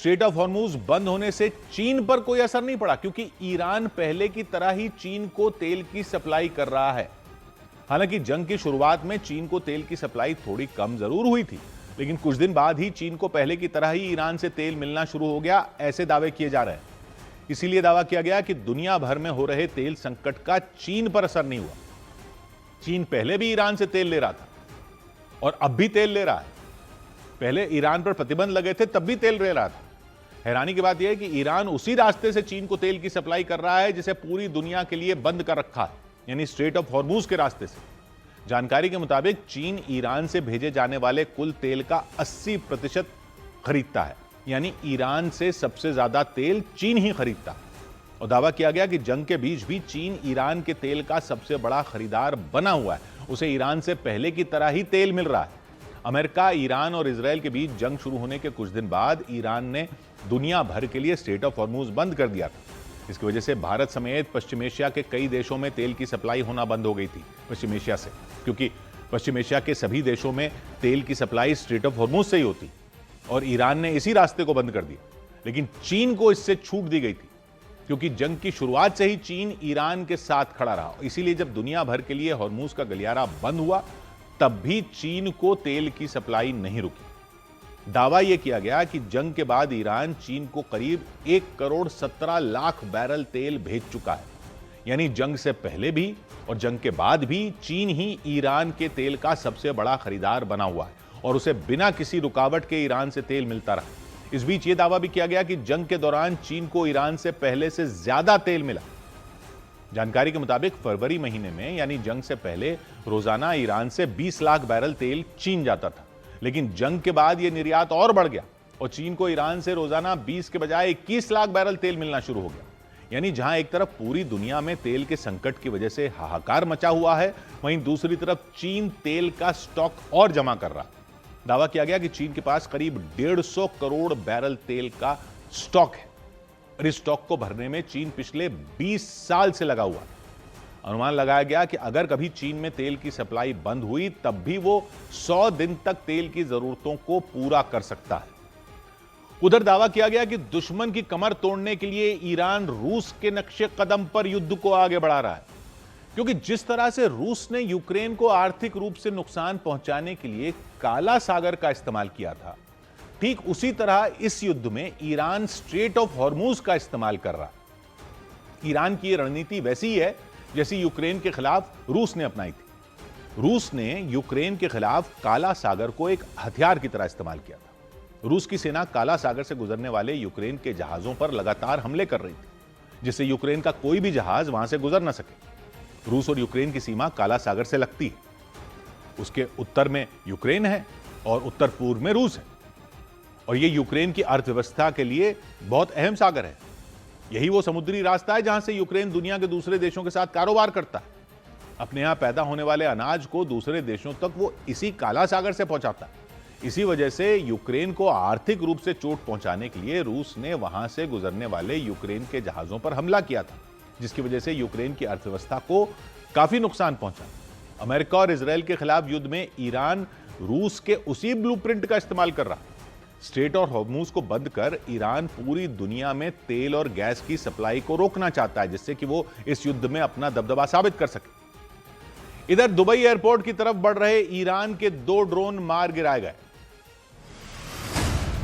Straight of Hormuz बंद होने से चीन पर कोई असर नहीं पड़ा, क्योंकि ईरान पहले की तरह ही चीन को तेल की सप्लाई कर रहा है। हालांकि जंग की शुरुआत में चीन को तेल की सप्लाई थोड़ी कम जरूर हुई थी, लेकिन कुछ दिन बाद ही चीन को पहले की तरह ही ईरान से तेल मिलना शुरू हो गया, ऐसे दावे किए जा रहे हैं। इसीलिए दावा किया गया कि दुनिया भर में हो रहे तेल संकट का चीन पर असर नहीं हुआ। चीन पहले भी ईरान से तेल ले रहा था और अब भी तेल ले रहा है। पहले ईरान पर प्रतिबंध लगे थे, तब भी तेल ले रहा था। हैरानी की बात यह है कि ईरान उसी रास्ते से चीन को तेल की सप्लाई कर रहा है जिसे पूरी दुनिया के लिए बंद कर रखा है, यानी स्ट्रेट ऑफ हॉर्मूज के रास्ते से। जानकारी के मुताबिक चीन ईरान से भेजे जाने वाले कुल तेल का 80% खरीदता है, यानी ईरान से सबसे ज्यादा तेल चीन ही खरीदता है। और दावा किया गया कि जंग के बीच भी चीन ईरान के तेल का सबसे बड़ा खरीदार बना हुआ है। उसे ईरान से पहले की तरह ही तेल मिल रहा है। अमेरिका, ईरान और इजराइल के बीच जंग शुरू होने के कुछ दिन बाद ईरान ने दुनिया भर के लिए स्ट्रेट ऑफ हॉर्मूज बंद कर दिया था। इसकी वजह से भारत समेत पश्चिम एशिया के कई देशों में तेल की सप्लाई होना बंद हो गई थी पश्चिम एशिया से, क्योंकि पश्चिम एशिया के सभी देशों में तेल की सप्लाई स्ट्रेट ऑफ हॉर्मूज से ही होती और ईरान ने इसी रास्ते को बंद कर दिया। लेकिन चीन को इससे छूट दी गई थी, क्योंकि जंग की शुरुआत से ही चीन ईरान के साथ खड़ा रहा। इसीलिए जब दुनिया भर के लिए हॉर्मूज का गलियारा बंद हुआ, तब भी चीन को तेल की सप्लाई नहीं रुकी। दावा यह किया गया कि जंग के बाद ईरान चीन को करीब 1,17,00,000 बैरल तेल भेज चुका है, यानी जंग से पहले भी और जंग के बाद भी चीन ही ईरान के तेल का सबसे बड़ा खरीदार बना हुआ है और उसे बिना किसी रुकावट के ईरान से तेल मिलता रहा। इस बीच यह दावा भी किया गया कि जंग के दौरान चीन को ईरान से पहले से ज्यादा तेल मिला। जानकारी के मुताबिक फरवरी महीने में, यानी जंग से पहले, रोजाना ईरान से 20 लाख बैरल तेल चीन जाता था। लेकिन जंग के बाद यह निर्यात और बढ़ गया और चीन को ईरान से रोजाना 20 के बजाय 21 लाख बैरल तेल मिलना शुरू हो गया। यानी जहां एक तरफ पूरी दुनिया में तेल के संकट की वजह से हाहाकार मचा हुआ है, वहीं दूसरी तरफ चीन तेल का स्टॉक और जमा कर रहा है। दावा किया गया कि चीन के पास करीब 150 करोड़ बैरल तेल का स्टॉक है और इस स्टॉक को भरने में चीन पिछले 20 साल से लगा हुआ है। अनुमान लगाया गया कि अगर कभी चीन में तेल की सप्लाई बंद हुई, तब भी वो 100 दिन तक तेल की जरूरतों को पूरा कर सकता है। उधर दावा किया गया कि दुश्मन की कमर तोड़ने के लिए ईरान रूस के नक्शे कदम पर युद्ध को आगे बढ़ा रहा है, क्योंकि जिस तरह से रूस ने यूक्रेन को आर्थिक रूप से नुकसान पहुंचाने के लिए काला सागर का इस्तेमाल किया था, ठीक उसी तरह इस युद्ध में ईरान स्ट्रेट ऑफ हॉर्मूज का इस्तेमाल कर रहा है। ईरान की रणनीति वैसी ही है जैसी यूक्रेन के खिलाफ रूस ने अपनाई थी। रूस ने यूक्रेन के खिलाफ काला सागर को एक हथियार की तरह इस्तेमाल किया था। रूस की सेना काला सागर से गुजरने वाले यूक्रेन के जहाजों पर लगातार हमले कर रही थी, जिससे यूक्रेन का कोई भी जहाज वहां से गुजर न सके। रूस और यूक्रेन की सीमा काला सागर से लगती है। उसके उत्तर में यूक्रेन है और उत्तर पूर्व में रूस है, और यह यूक्रेन की अर्थव्यवस्था के लिए बहुत अहम सागर है। यही वो समुद्री रास्ता है जहां से यूक्रेन दुनिया के दूसरे देशों के साथ कारोबार करता है। अपने यहां पैदा होने वाले अनाज को दूसरे देशों तक वो इसी काला सागर से पहुंचाता है। इसी वजह से यूक्रेन को आर्थिक रूप से चोट पहुंचाने के लिए रूस ने वहां से गुजरने वाले यूक्रेन के जहाजों पर हमला किया था, जिसकी वजह से यूक्रेन की अर्थव्यवस्था को काफी नुकसान पहुंचा। अमेरिका और इजराइल के खिलाफ युद्ध में ईरान रूस के उसी ब्लूप्रिंट का इस्तेमाल कर रहा है। स्ट्रेट और हॉर्मूज को बंद कर ईरान पूरी दुनिया में तेल और गैस की सप्लाई को रोकना चाहता है, जिससे कि वो इस युद्ध में अपना दबदबा साबित कर सके। इधर दुबई एयरपोर्ट की तरफ बढ़ रहे ईरान के 2 ड्रोन मार गिराए गए।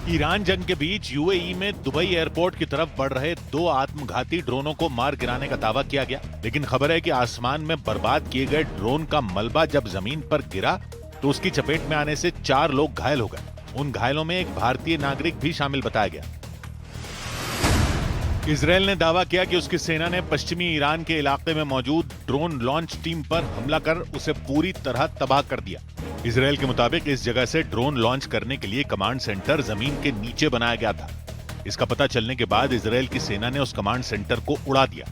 ईरान जंग के बीच यूएई में दुबई एयरपोर्ट की तरफ बढ़ रहे 2 आत्मघाती ड्रोनों को मार गिराने का दावा किया गया, लेकिन खबर है कि आसमान में बर्बाद किए गए ड्रोन का मलबा जब जमीन पर गिरा तो उसकी चपेट में आने से 4 लोग घायल हो गए। उन घायलों में एक भारतीय नागरिक भी शामिल बताया गया। इजराइल ने दावा किया कि उसकी सेना ने पश्चिमी ईरान के इलाके में मौजूद ड्रोन लॉन्च टीम पर हमला कर उसे पूरी तरह तबाह कर दिया। इजराइल के मुताबिक इस जगह से ड्रोन लॉन्च करने के लिए कमांड सेंटर जमीन के नीचे बनाया गया था। इसका पता चलने के बाद इजराइल की सेना ने उस कमांड सेंटर को उड़ा दिया।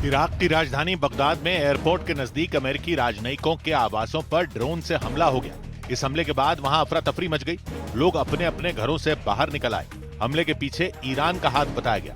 इराक की राजधानी बगदाद में एयरपोर्ट के नजदीक अमेरिकी राजनयिकों के आवासों पर ड्रोन से हमला हो गया। इस हमले के बाद वहां अफरा तफरी मच गई। लोग अपने अपने घरों से बाहर निकल आए। हमले के पीछे ईरान का हाथ बताया गया।